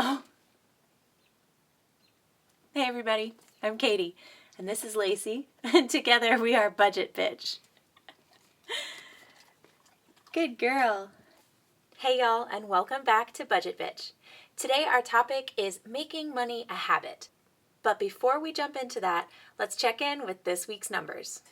Oh, hey everybody, I'm Katie, and this is Lacy, and together we are Budget Bitch. Good girl. Hey y'all, and welcome back to Budget Bitch. Today our topic is making money a habit. But before we jump into that, let's check in with this week's numbers.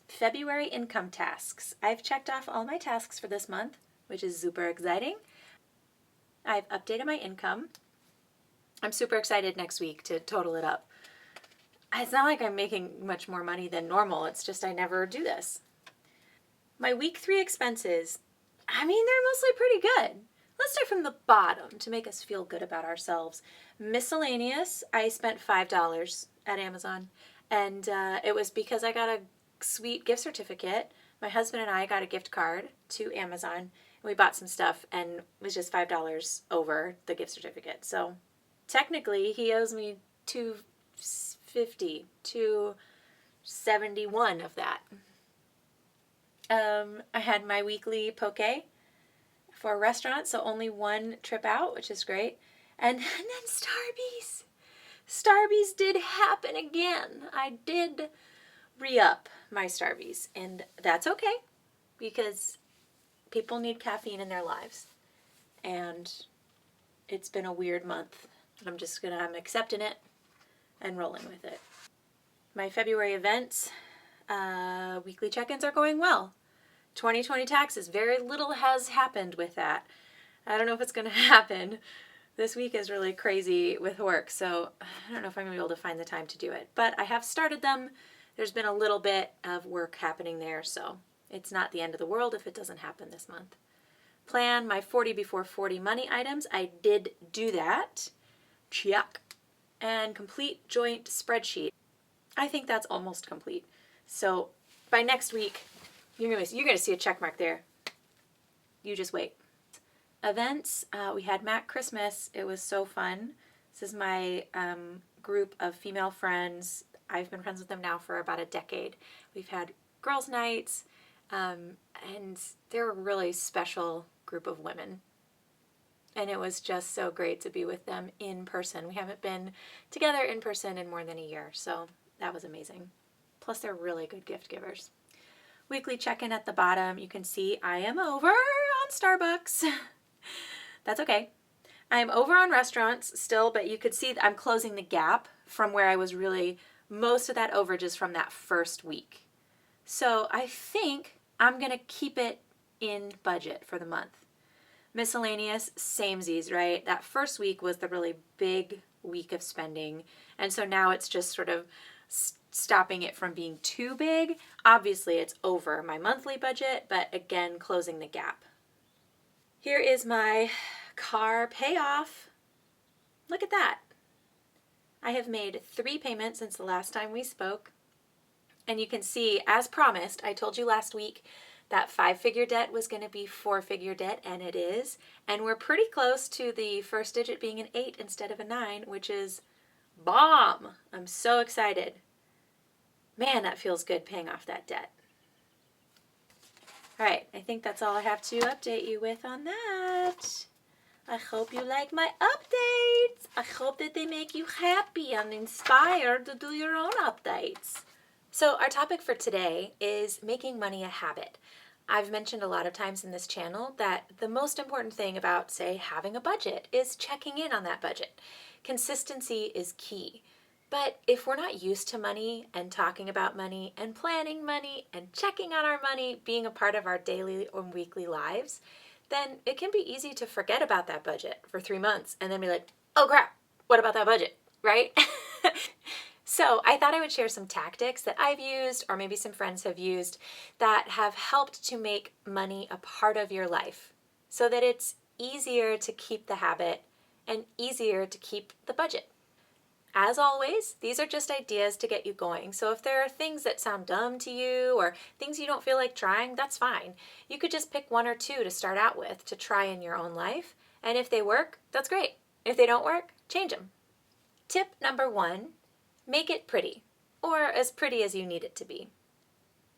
February income tasks. I've checked off all my tasks for this month, which is super exciting. I've updated my income. I'm super excited next week to total it up. It's not like I'm making much more money than normal. It's just I never do this. My week 3 expenses, they're mostly pretty good. Let's start from the bottom to make us feel good about ourselves. Miscellaneous, I spent $5 at Amazon. And it was because I got a sweet gift certificate. My husband and I got a gift card to Amazon. And we bought some stuff and it was just $5 over the gift certificate. So technically, he owes me $250, $271 of that. I had my weekly poke for a restaurant, so only one trip out, which is great. And then Starbucks. Starbucks did happen again. I did re-up my Starbucks, and that's okay because people need caffeine in their lives. And it's been a weird month. I'm accepting it and rolling with it. My February events, weekly check-ins are going well. 2020 taxes, very little has happened with that. I don't know if it's going to happen. This week is really crazy with work, so I don't know if I'm going to be able to find the time to do it. But I have started them. There's been a little bit of work happening there, so it's not the end of the world if it doesn't happen this month. Plan my 40 before 40 money items. I did do that. Check. And complete joint spreadsheet. I think that's almost complete. So by next week, you're gonna see a check mark there. You just wait. Events, we had Mac Christmas. It was so fun. This is my group of female friends. I've been friends with them now for about a decade. We've had girls' nights, and they're a really special group of women. And it was just so great to be with them in person. We haven't been together in person in more than a year, so that was amazing. Plus, they're really good gift givers. Weekly check-in at the bottom. You can see I am over on Starbucks. That's okay. I'm over on restaurants still, but you could see that I'm closing the gap from where I was really, most of that overage is from that first week. So I think I'm going to keep it in budget for the month. Miscellaneous, samesies, right? That first week was the really big week of spending. And so now it's just sort of stopping it from being too big. Obviously, it's over my monthly budget, but again, closing the gap. Here is my car payoff. Look at that. I have made 3 payments since the last time we spoke. And you can see, as promised, I told you last week that 5-figure debt was going to be 4-figure debt, and it is. And we're pretty close to the first digit being an 8 instead of a 9, which is bomb. I'm so excited. Man, that feels good paying off that debt. All right, I think that's all I have to update you with on that. I hope you like my updates. I hope that they make you happy and inspired to do your own updates. So our topic for today is making money a habit. I've mentioned a lot of times in this channel that the most important thing about, say, having a budget is checking in on that budget. Consistency is key. But if we're not used to money and talking about money and planning money and checking on our money being a part of our daily or weekly lives, then it can be easy to forget about that budget for 3 months and then be like, oh crap, what about that budget, right? So I thought I would share some tactics that I've used or maybe some friends have used that have helped to make money a part of your life so that it's easier to keep the habit and easier to keep the budget. As always, these are just ideas to get you going. So if there are things that sound dumb to you or things you don't feel like trying, that's fine. You could just pick 1 or 2 to start out with to try in your own life. And if they work, that's great. If they don't work, change them. Tip number 1, make it pretty, or as pretty as you need it to be.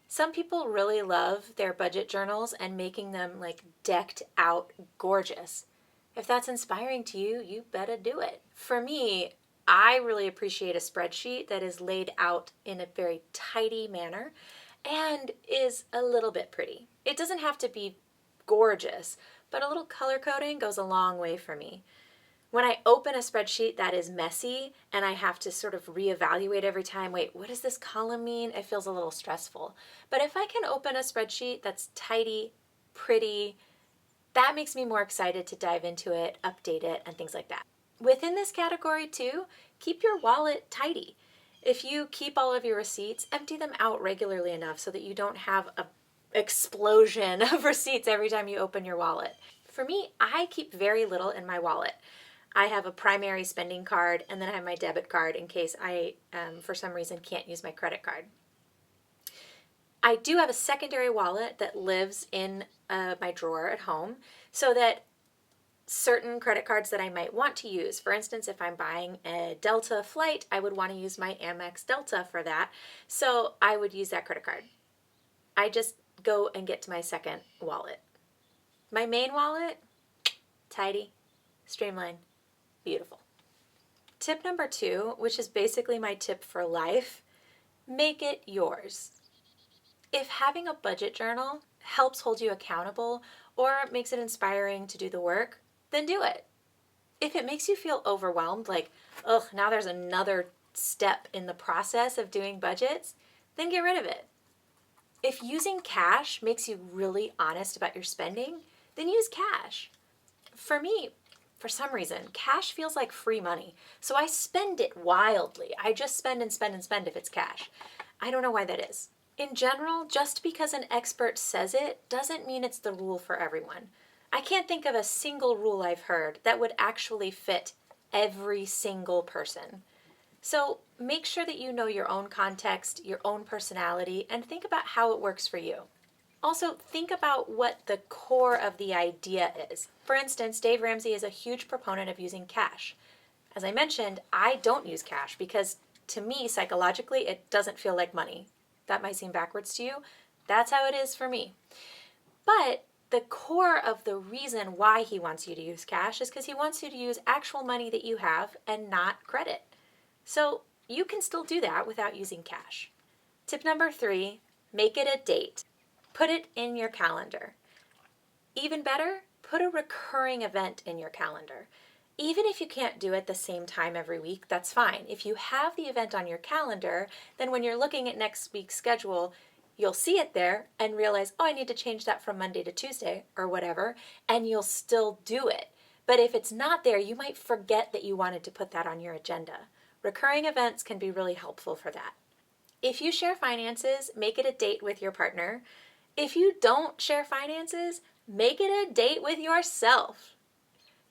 Some people really love their budget journals and making them like decked out gorgeous. If that's inspiring to you, you better do it. For me, I really appreciate a spreadsheet that is laid out in a very tidy manner and is a little bit pretty. It doesn't have to be gorgeous, but a little color coding goes a long way for me. When I open a spreadsheet that is messy and I have to sort of reevaluate every time, wait, what does this column mean? It feels a little stressful. But if I can open a spreadsheet that's tidy, pretty, that makes me more excited to dive into it, update it, and things like that. Within this category too, keep your wallet tidy. If you keep all of your receipts, empty them out regularly enough so that you don't have an explosion of receipts every time you open your wallet. For me, I keep very little in my wallet. I have a primary spending card, and then I have my debit card in case I, for some reason, can't use my credit card. I do have a secondary wallet that lives in my drawer at home so that certain credit cards that I might want to use, for instance, if I'm buying a Delta flight, I would want to use my Amex Delta for that, so I would use that credit card. I just go and get to my second wallet. My main wallet, tidy, streamlined, beautiful. Tip number 2, which is basically my tip for life, make it yours. If having a budget journal helps hold you accountable or makes it inspiring to do the work, then do it. If it makes you feel overwhelmed, like, ugh, now there's another step in the process of doing budgets, then get rid of it. If using cash makes you really honest about your spending, then use cash. For me, for some reason, cash feels like free money, so I spend it wildly. I just spend and spend and spend if it's cash. I don't know why that is. In general, just because an expert says it doesn't mean it's the rule for everyone. I can't think of a single rule I've heard that would actually fit every single person. So make sure that you know your own context, your own personality, and think about how it works for you. Also, think about what the core of the idea is. For instance, Dave Ramsey is a huge proponent of using cash. As I mentioned, I don't use cash because to me, psychologically, it doesn't feel like money. That might seem backwards to you. That's how it is for me. But the core of the reason why he wants you to use cash is because he wants you to use actual money that you have and not credit. So you can still do that without using cash. Tip number 3, make it a date. Put it in your calendar. Even better, put a recurring event in your calendar. Even if you can't do it the same time every week, that's fine. If you have the event on your calendar, then when you're looking at next week's schedule, you'll see it there and realize, oh, I need to change that from Monday to Tuesday or whatever, and you'll still do it. But if it's not there, you might forget that you wanted to put that on your agenda. Recurring events can be really helpful for that. If you share finances, make it a date with your partner. If you don't share finances, make it a date with yourself.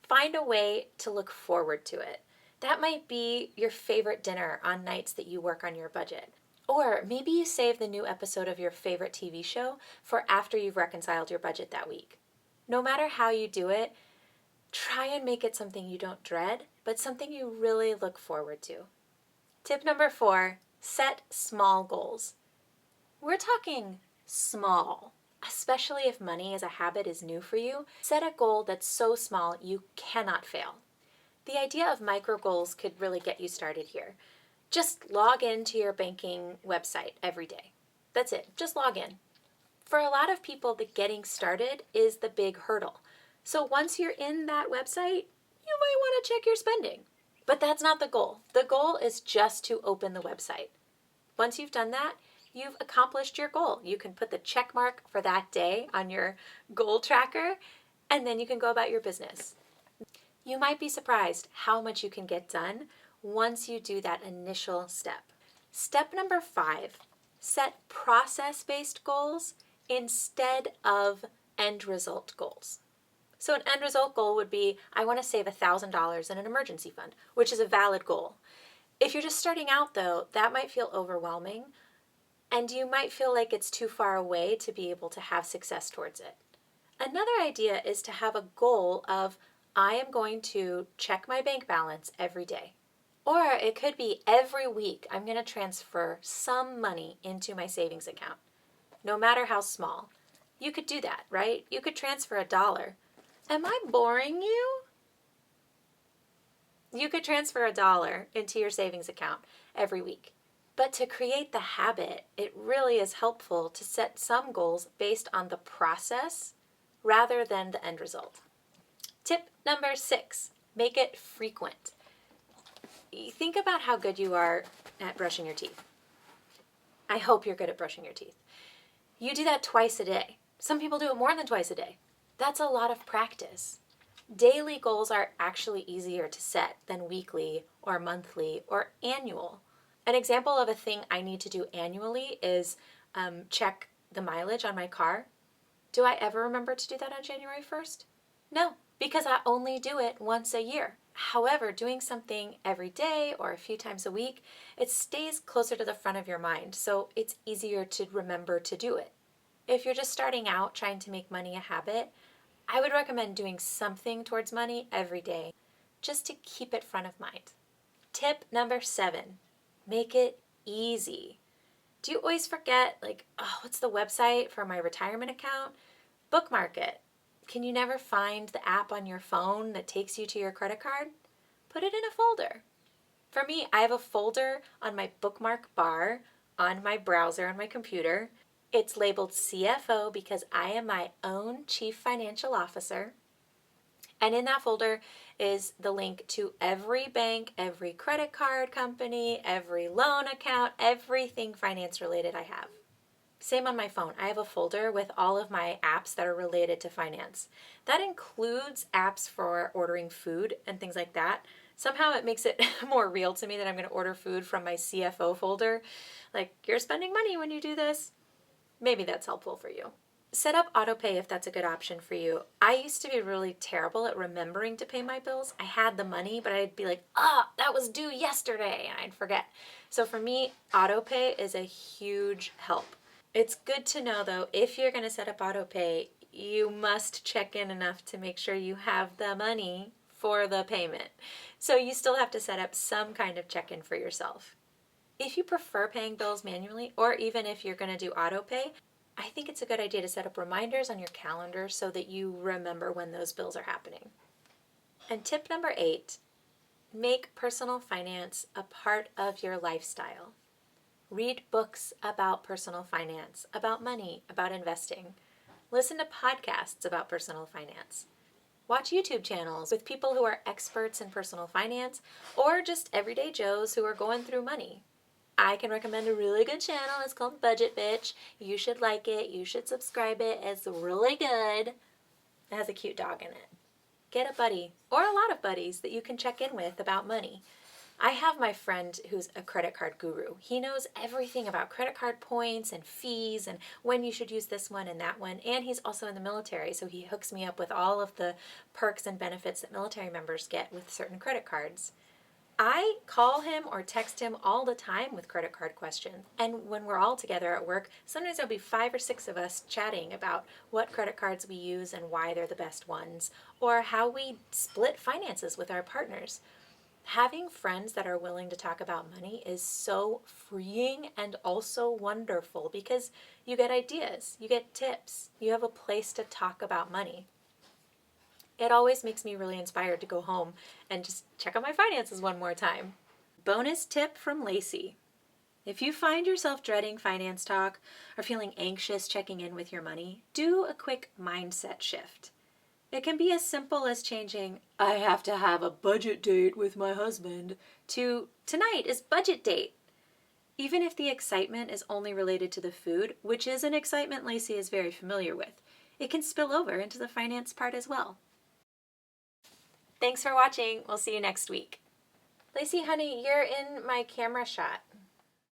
Find a way to look forward to it. That might be your favorite dinner on nights that you work on your budget. Or maybe you save the new episode of your favorite TV show for after you've reconciled your budget that week. No matter how you do it, try and make it something you don't dread, but something you really look forward to. Tip number 4, set small goals. We're talking small. Especially if money as a habit is new for you, set a goal that's so small you cannot fail. The idea of micro goals could really get you started here. Just log into your banking website every day. That's it, just log in. For a lot of people, the getting started is the big hurdle. So once you're in that website, you might want to check your spending. But that's not the goal. The goal is just to open the website. Once you've done that, you've accomplished your goal. You can put the check mark for that day on your goal tracker, and then you can go about your business. You might be surprised how much you can get done once you do that initial step. Step number 5, set process-based goals instead of end result goals. So an end result goal would be, I want to save $1,000 in an emergency fund, which is a valid goal. If you're just starting out though, that might feel overwhelming, and you might feel like it's too far away to be able to have success towards it. Another idea is to have a goal of, I am going to check my bank balance every day. Or it could be every week I'm going to transfer some money into my savings account, no matter how small. You could do that, right? You could transfer $1. Am I boring you? You could transfer $1 into your savings account every week. But to create the habit, it really is helpful to set some goals based on the process rather than the end result. Tip number 6, make it frequent. Think about how good you are at brushing your teeth. I hope you're good at brushing your teeth. You do that twice a day. Some people do it more than twice a day. That's a lot of practice. Daily goals are actually easier to set than weekly or monthly or annual. An example of a thing I need to do annually is check the mileage on my car. Do I ever remember to do that on January 1st? No, because I only do it once a year. However, doing something every day or a few times a week, it stays closer to the front of your mind, so it's easier to remember to do it. If you're just starting out trying to make money a habit, I would recommend doing something towards money every day, just to keep it front of mind. Tip number 7, make it easy. Do you always forget, what's the website for my retirement account? Bookmark it. Can you never find the app on your phone that takes you to your credit card? Put it in a folder. For me, I have a folder on my bookmark bar on my browser on my computer. It's labeled CFO because I am my own Chief Financial Officer. And in that folder is the link to every bank, every credit card company, every loan account, everything finance related I have. Same on my phone. I have a folder with all of my apps that are related to finance. That includes apps for ordering food and things like that. Somehow it makes it more real to me that I'm going to order food from my CFO folder. Like, you're spending money when you do this. Maybe that's helpful for you. Set up autopay if that's a good option for you. I used to be really terrible at remembering to pay my bills. I had the money, but I'd be like, that was due yesterday, and I'd forget. So for me, autopay is a huge help. It's good to know, though, if you're going to set up autopay, you must check in enough to make sure you have the money for the payment. So you still have to set up some kind of check-in for yourself. If you prefer paying bills manually, or even if you're going to do autopay, I think it's a good idea to set up reminders on your calendar so that you remember when those bills are happening. And tip number 8, make personal finance a part of your lifestyle. Read books about personal finance, about money, about investing. Listen to podcasts about personal finance. Watch YouTube channels with people who are experts in personal finance or just everyday Joes who are going through money. I can recommend a really good channel. It's called Budget Bitch. You should like it. You should subscribe it. It's really good. It has a cute dog in it. Get a buddy or a lot of buddies that you can check in with about money. I have my friend who's a credit card guru. He knows everything about credit card points and fees and when you should use this one and that one. And he's also in the military, so he hooks me up with all of the perks and benefits that military members get with certain credit cards. I call him or text him all the time with credit card questions. And when we're all together at work, sometimes there'll be 5 or 6 of us chatting about what credit cards we use and why they're the best ones, or how we split finances with our partners. Having friends that are willing to talk about money is so freeing and also wonderful because you get ideas, you get tips, you have a place to talk about money. It always makes me really inspired to go home and just check out my finances one more time. Bonus tip from Lacy. If you find yourself dreading finance talk or feeling anxious checking in with your money, do a quick mindset shift. It can be as simple as changing, I have to have a budget date with my husband, to tonight is budget date. Even if the excitement is only related to the food, which is an excitement Lacy is very familiar with, it can spill over into the finance part as well. Thanks for watching. We'll see you next week. Lacy, honey, you're in my camera shot.